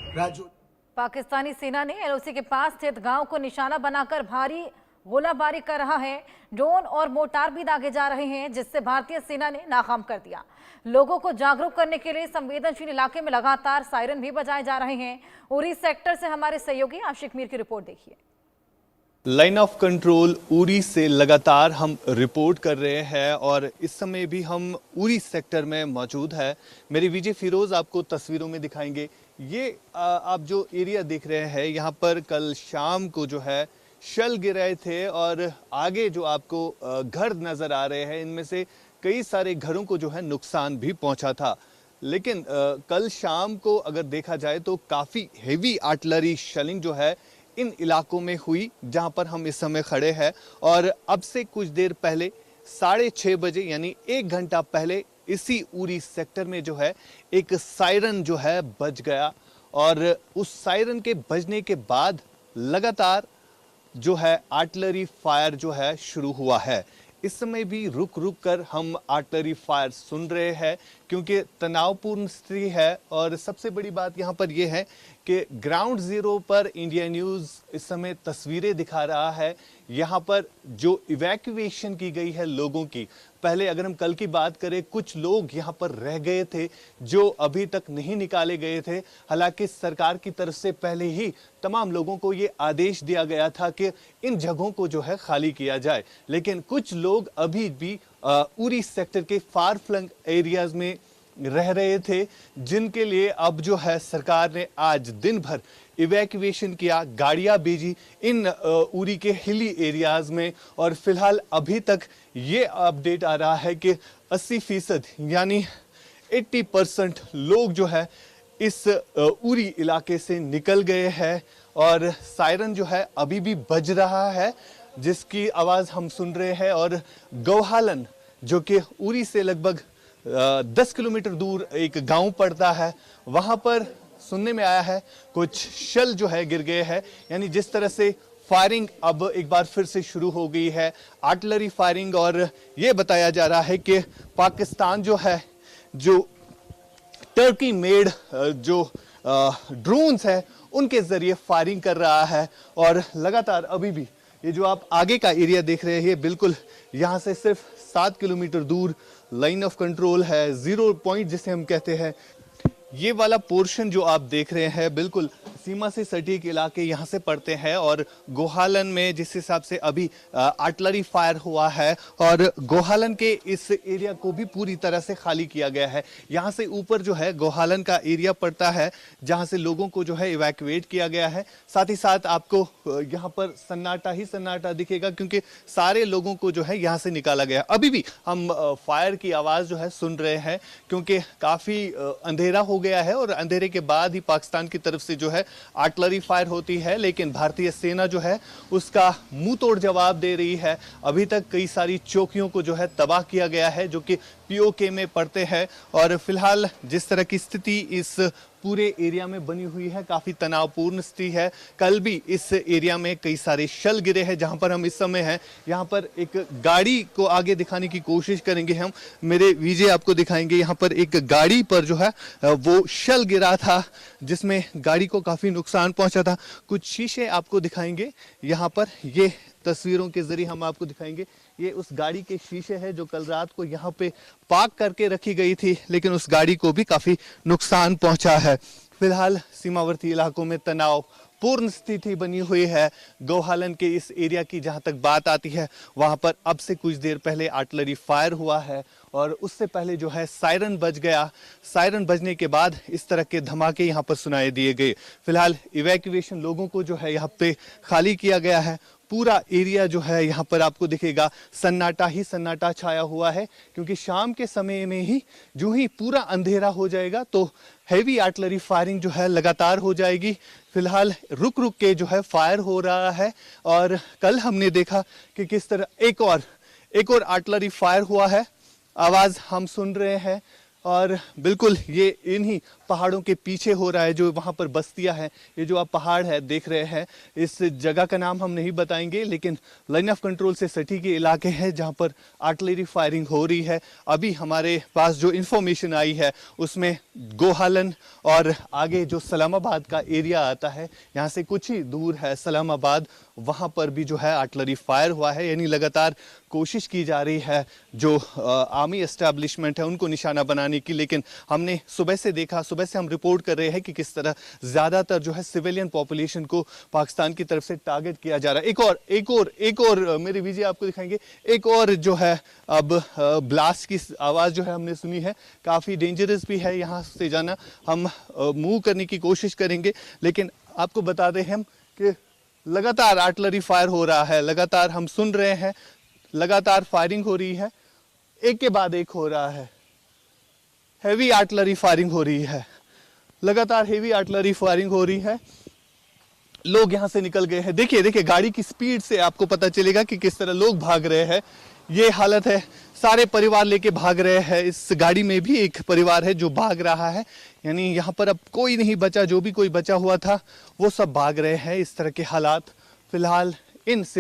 राजू। पाकिस्तानी सेना ने एलओसी के पास स्थित गांव को निशाना बनाकर भारी गोलाबारी कर रहा है। ड्रोन और मोर्टार भी दागे जा रहे हैं, जिससे भारतीय सेना ने नाकाम कर दिया। लोगों को जागरूक करने के लिए संवेदनशील इलाके में लगातार सायरन भी बजाए जा रहे हैं। उरी सेक्टर से हमारे सहयोगी आशिक मीर की रिपोर्ट देखिए। लाइन ऑफ कंट्रोल उरी से लगातार हम रिपोर्ट कर रहे हैं और इस समय भी हम उरी सेक्टर में मौजूद है। मेरे विजय फिरोज आपको तस्वीरों में दिखाएंगे। ये आप जो एरिया देख रहे हैं, यहाँ पर कल शाम को जो है शल गिरे थे और आगे जो आपको घर नजर आ रहे हैं, इनमें से कई सारे घरों को जो है नुकसान भी पहुंचा था। लेकिन कल शाम को अगर देखा जाए तो काफ़ी हेवी आर्टिलरी शेलिंग जो है इन इलाकों में हुई जहां पर हम इस समय खड़े हैं। और अब से कुछ देर पहले 6:30 बजे यानी 1 घंटा पहले इसी उरी सेक्टर में जो है एक सायरन जो है बज गया और उस सायरन के बजने के बाद लगातार जो है आर्टिलरी फायर जो है शुरू हुआ है। इस समय भी रुक रुक कर हम आर्टिलरी फायर सुन रहे हैं क्योंकि तनावपूर्ण स्थिति है। और सबसे बड़ी बात यहाँ पर यह है कि ग्राउंड जीरो पर इंडिया न्यूज़ इस समय तस्वीरें दिखा रहा है। यहाँ पर जो इवैक्यूएशन की गई है लोगों की, पहले अगर हम कल की बात करें, कुछ लोग यहाँ पर रह गए थे जो अभी तक नहीं निकाले गए थे। हालांकि सरकार की तरफ से पहले ही तमाम लोगों को ये आदेश दिया गया था कि इन जगहों को जो है खाली किया जाए, लेकिन कुछ लोग अभी भी उरी सेक्टर के फार फ्लंग एरियाज में रह रहे थे, जिनके लिए अब जो है सरकार ने आज दिन भर इवैक्यूएशन किया, गाड़ियां भेजी इन उरी के हिली एरियाज में। और फिलहाल अभी तक ये अपडेट आ रहा है कि 80% यानी 80% लोग जो है इस उरी इलाके से निकल गए हैं और सायरन जो है अभी भी बज रहा है, जिसकी आवाज़ हम सुन रहे हैं। और गोहालन जो कि उरी से लगभग 10 किलोमीटर दूर एक गांव पड़ता है, वहां पर सुनने में आया है कुछ शल जो है गिर गए हैं। यानी जिस तरह से फायरिंग अब एक बार फिर से शुरू हो गई है, आर्टिलरी फायरिंग। और ये बताया जा रहा है कि पाकिस्तान जो है जो टर्की मेड जो ड्रोन्स है उनके जरिए फायरिंग कर रहा है। और लगातार अभी भी ये जो आप आगे का एरिया देख रहे हैं, बिल्कुल यहाँ से सिर्फ 7 किलोमीटर दूर लाइन ऑफ कंट्रोल है, जीरो पॉइंट जिसे हम कहते हैं। ये वाला पोर्शन जो आप देख रहे हैं बिल्कुल सीमा से सटीक इलाके यहाँ से पड़ते हैं। और गोहालन में जिस हिसाब से अभी आर्टिलरी फायर हुआ है और गोहालन के इस एरिया को भी पूरी तरह से खाली किया गया है। यहाँ से ऊपर जो है गोहालन का एरिया पड़ता है जहाँ से लोगों को जो है इवैक्यूएट किया गया है। साथ ही साथ आपको यहाँ पर सन्नाटा ही सन्नाटा दिखेगा क्योंकि सारे लोगों को जो है यहाँ से निकाला गया। अभी भी हम फायर की आवाज़ जो है सुन रहे हैं क्योंकि काफ़ी अंधेरा हो गया है और अंधेरे के बाद ही पाकिस्तान की तरफ से जो है आर्टिलरी फायर होती है, लेकिन भारतीय सेना जो है उसका मुंह तोड़ जवाब दे रही है। अभी तक कई सारी चौकियों को जो है तबाह किया गया है जो कि पीओके में पड़ते हैं। और फिलहाल जिस तरह की स्थिति इस पूरे एरिया में बनी हुई है, काफ़ी तनावपूर्ण स्थिति है। कल भी इस एरिया में कई सारे शल गिरे हैं। जहां पर हम इस समय हैं, यहाँ पर एक गाड़ी को आगे दिखाने की कोशिश करेंगे हम, मेरे विजय आपको दिखाएंगे। यहाँ पर एक गाड़ी पर जो है वो शल गिरा था जिसमें गाड़ी को काफ़ी नुकसान पहुंचा था। कुछ शीशे आपको दिखाएंगे यहाँ पर, ये तस्वीरों के जरिए हम आपको दिखाएंगे। ये उस गाड़ी के शीशे हैं जो कल रात को यहाँ पे पार्क करके रखी गई थी, लेकिन उस गाड़ी को भी काफी नुकसान पहुंचा है। फिलहाल सीमावर्ती इलाकों में तनाव पूर्ण स्थिति बनी हुई है। गोहालन के इस एरिया की जहां तक बात आती है, वहां पर अब से कुछ देर पहले आर्टिलरी फायर हुआ है और उससे पहले जो है सायरन बज गया। सायरन बजने के बाद इस तरह के धमाके यहाँ पर सुनाई दिए गए। फिलहाल इवैक्यूएशन लोगों को जो है यहाँ पे खाली किया गया है। पूरा एरिया जो है यहाँ पर आपको दिखेगा सन्नाटा ही सन्नाटा छाया हुआ है क्योंकि शाम के समय में ही जो ही पूरा अंधेरा हो जाएगा तो हैवी आर्टिलरी फायरिंग जो है लगातार हो जाएगी। फिलहाल रुक रुक के जो है फायर हो रहा है और कल हमने देखा कि किस तरह एक और आर्टिलरी फायर हुआ है। आवाज़ हम सुन रहे हैं, और बिल्कुल ये इन्हीं पहाड़ों के पीछे हो रहा है, जो वहाँ पर बस्तियाँ हैं। ये जो आप पहाड़ है देख रहे हैं, इस जगह का नाम हम नहीं बताएंगे, लेकिन लाइन ऑफ कंट्रोल से सटी के इलाके हैं जहाँ पर आर्टिलरी फायरिंग हो रही है। अभी हमारे पास जो इन्फॉर्मेशन आई है उसमें गोहालन और आगे जो सलामाबाद का एरिया आता है, यहाँ से कुछ ही दूर है सलामाबाद, वहाँ पर भी जो है आर्टिलरी फायर हुआ है। यानी लगातार कोशिश की जा रही है जो आर्मी एस्टैब्लिशमेंट है उनको निशाना बनाने की, लेकिन हमने सुबह से देखा, सुबह से हम रिपोर्ट कर रहे हैं कि किस तरह ज़्यादातर जो है सिविलियन पॉपुलेशन को पाकिस्तान की तरफ से टारगेट किया जा रहा है। एक और मेरे विजय आपको दिखाएंगे, एक और जो है अब ब्लास्ट की आवाज़ जो है हमने सुनी है, काफ़ी डेंजरस भी है यहाँ से जाना। हम मूव करने की कोशिश करेंगे, लेकिन आपको बता दें हम कि लगातार आर्टिलरी फायर हो रहा है, लगातार हम सुन रहे हैं, लगातार फायरिंग हो रही है, एक के बाद एक हो रहा है। हेवी आर्टिलरी फायरिंग हो रही है, लगातार हेवी आर्टिलरी फायरिंग हो रही है। लोग यहां से निकल गए हैं। देखिए देखिए गाड़ी की स्पीड से आपको पता चलेगा कि किस तरह लोग भाग रहे हैं। ये हालत है, सारे परिवार लेके भाग रहे हैं। इस गाड़ी में भी एक परिवार है जो भाग रहा है, यानी यहाँ पर अब कोई नहीं बचा, जो भी कोई बचा हुआ था वो सब भाग रहे हैं। इस तरह के हालात फिलहाल इन सीमा